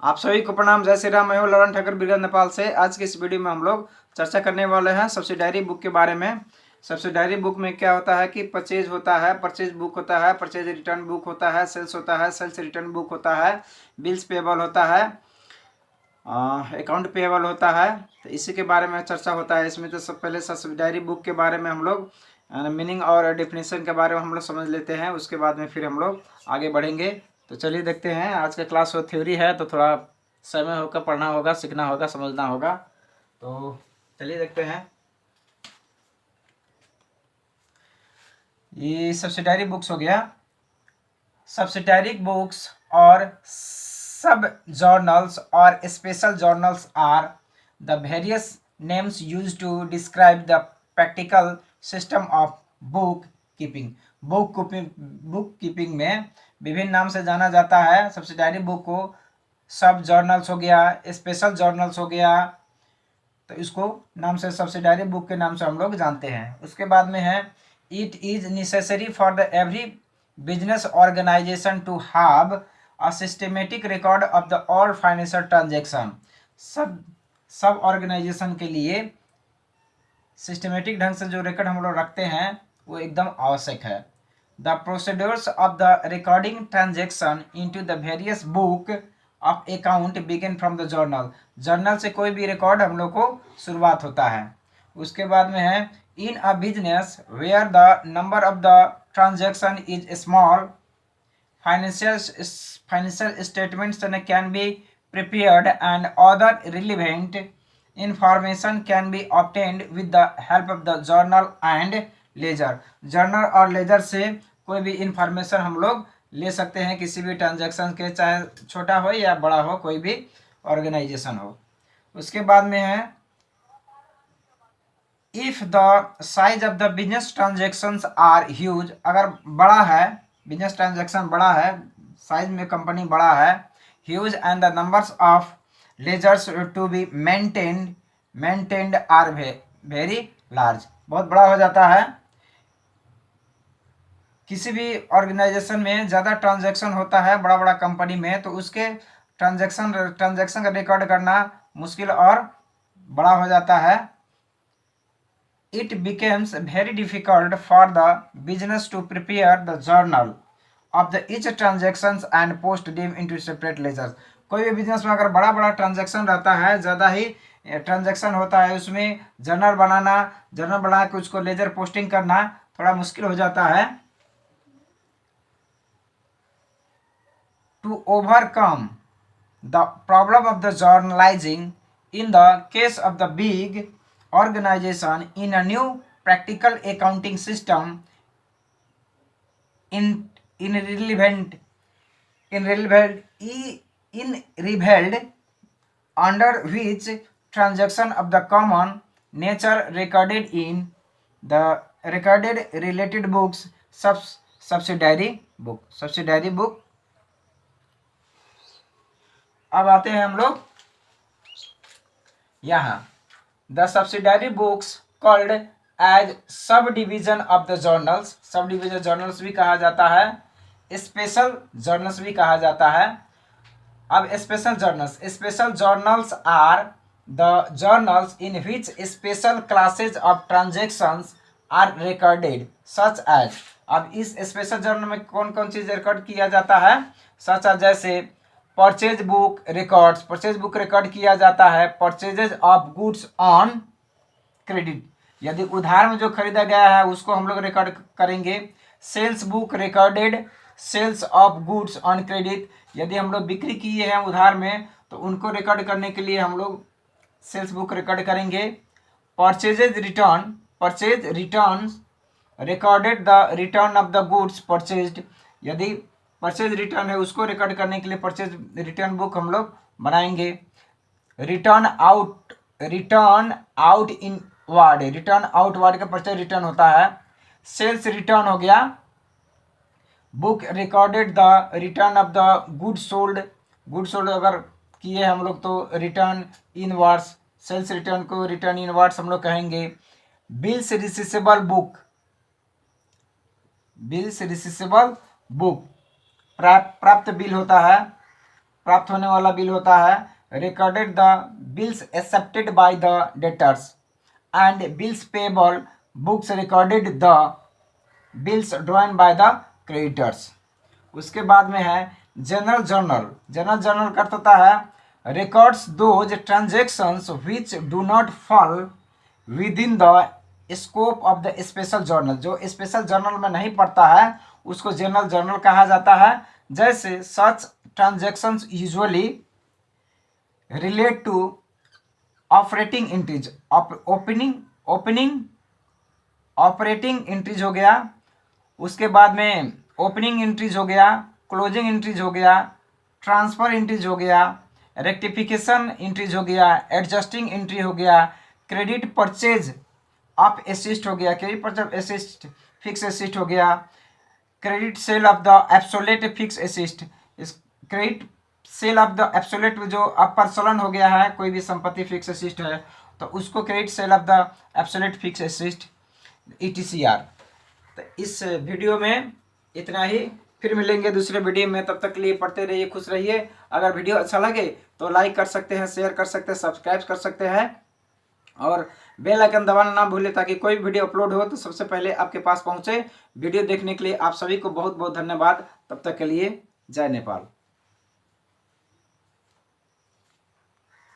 आप सभी को प्रणाम। जय श्री राम। मैं हूं ललन ठाकर बिरगंज नेपाल से। आज की इस वीडियो में हम लोग चर्चा करने वाले हैं सब्सिडायरी बुक के बारे में। सब्सिडायरी बुक में क्या होता है कि परचेज होता है, परचेज बुक होता है, परचेज रिटर्न बुक होता है, सेल्स होता है, सेल्स रिटर्न बुक होता है, बिल्स पेबल होता है, अकाउंट पेबल होता है। तो इसी के बारे में चर्चा होता है इसमें। तो सब पहले सब्सिडायरी बुक के बारे में हम लोग मीनिंग और डेफिनेशन के बारे में हम लोग समझ लेते हैं। उसके बाद में फिर हम लोग आगे बढ़ेंगे। तो चलिए देखते हैं। आज का क्लास वो थ्योरी है तो थोड़ा समय होकर पढ़ना होगा, सीखना होगा, समझना होगा। तो चलिए देखते हैं। ये सब्सिडायरी बुक्स हो गया। सब्सिडायरी बुक्स और सब जर्नल्स और special journals are the various names use to describe the practical system of book keeping. Book keeping में विभिन्न नाम से जाना जाता है सब्सिडायरी बुक को। सब जर्नल्स हो गया, स्पेशल जर्नल्स हो गया, तो इसको नाम से सब्सिडायरी बुक के नाम से हम लोग जानते हैं। उसके बाद में है it is necessary for the every business organization to have a systematic record of the all financial transaction. सब ऑर्गेनाइजेशन के लिए सिस्टमेटिक ढंग से जो रिकॉर्ड हम लोग रखते हैं वो एकदम आवश्यक है। The procedures of the recording transaction into the various book of account begin from the journal. Journal से कोई भी रिकॉर्ड हम लोग को शुरुआत होता है। उसके बाद में है in a business where the number of the transaction is small financial statements can be prepared and other relevant information can be obtained with the help of the journal and ledger। Journal और laser से कोई भी information हम लोग ले सकते हैं किसी भी ट्रांजैक्शन के, चाहे छोटा हो या बड़ा हो, कोई भी ऑर्गेनाइजेशन हो। उसके बाद में है if the size of the business transactions are huge. अगर बड़ा है, बिजनेस ट्रांजेक्शन बड़ा है, साइज में कंपनी बड़ा है, huge and the numbers of ledgers to be maintained are very large. बहुत बड़ा हो जाता है। किसी भी ऑर्गेनाइजेशन में ज़्यादा ट्रांजैक्शन होता है बड़ा बड़ा कंपनी में, तो उसके ट्रांजैक्शन का रिकॉर्ड करना मुश्किल और बड़ा हो जाता है। It becomes very difficult for the business to prepare the journal of the each transactions and post them into separate ledgers। कोई भी बिजनेस में अगर बड़ा बड़ा ट्रांजैक्शन रहता है, ज़्यादा ही ट्रांजैक्शन होता है, उसमें जर्नल बना के उसको लेजर पोस्टिंग करना थोड़ा मुश्किल हो जाता है। To overcome the problem of the journalizing in the case of the big organization in a new practical accounting system irrelevant under which transaction of the common nature recorded in the recorded related books subsidiary book। अब आते हैं हम लोग यहाँ the subsidiary books called as sub division of the journals. Sub division journals भी कहा जाता है, स्पेशल जर्नल्स भी कहा जाता है। अब special journals are the journals in which special classes of transactions are recorded such as. अब इस स्पेशल जर्नल में कौन कौन चीज रिकॉर्ड किया जाता है, सच एज जैसे purchase book records, purchase book record किया जाता है। Purchases of goods on credit, यदि उधार में जो खरीदा गया है उसको हम लोग रिकॉर्ड करेंगे। Sales book recorded sales of goods on credit, यदि हम लोग बिक्री किए हैं उधार में तो उनको रिकॉर्ड करने के लिए हम लोग सेल्स बुक रिकॉर्ड करेंगे। Purchase return recorded the return of the goods purchased, यदि परचेज रिटर्न है उसको रिकॉर्ड करने के लिए परचेज रिटर्न बुक हम लोग बनाएंगे। Return out in ward, return out ward का परचेज रिटर्न होता है। सेल्स रिटर्न हो गया। Book recorded the return of the good sold अगर किए हम लोग तो रिटर्न इन वार्ड्स, सेल्स रिटर्न को रिटर्न इन वार्ड्स हम लोग कहेंगे। बिल्स रिसीसेबल बुक प्राप्त बिल होता है। प्राप्त होने वाला बिल होता है recorded the bills accepted by the debtors and bills payable books recorded the bills drawn by the creditors. उसके बाद में है जनरल जर्नल। जनरल जर्नल का अर्थ होता है records those transactions which do not fall with in the scope of the special journal. जो special journal में नहीं पड़ता है उसको जनरल जर्नल कहा जाता है। जैसे such transactions usually relate to operating entries, opening operating entries हो गया, उसके बाद में ओपनिंग एंट्रीज हो गया, क्लोजिंग एंट्रीज हो गया, ट्रांसफर एंट्रीज हो गया, रेक्टिफिकेशन एंट्रीज हो गया, एडजस्टिंग एंट्री हो गया, क्रेडिट परचेज ऑफ एसिस्ट हो गया, credit purchase asset fix asset हो गया, credit sale of the obsolete fix asset. इस credit sale of the obsolete जो अपरचलन हो गया है, कोई भी संपत्ति फिक्स एसिस्ट है तो उसको credit sale of the obsolete fix assist ETCR। तो इस वीडियो में इतना ही, फिर मिलेंगे दूसरे वीडियो में। तब तक के लिए पढ़ते रहिए, खुश रहिए। अगर वीडियो अच्छा लगे तो लाइक कर सकते हैं, शेयर कर सकते हैं, सब्सक्राइब कर सकते हैं और बेल आइकन दबाना ना भूलें ताकि कोई वीडियो अपलोड हो तो सबसे पहले आपके पास पहुंचे। वीडियो देखने के लिए आप सभी को बहुत बहुत धन्यवाद। तब तक के लिए जय नेपाल।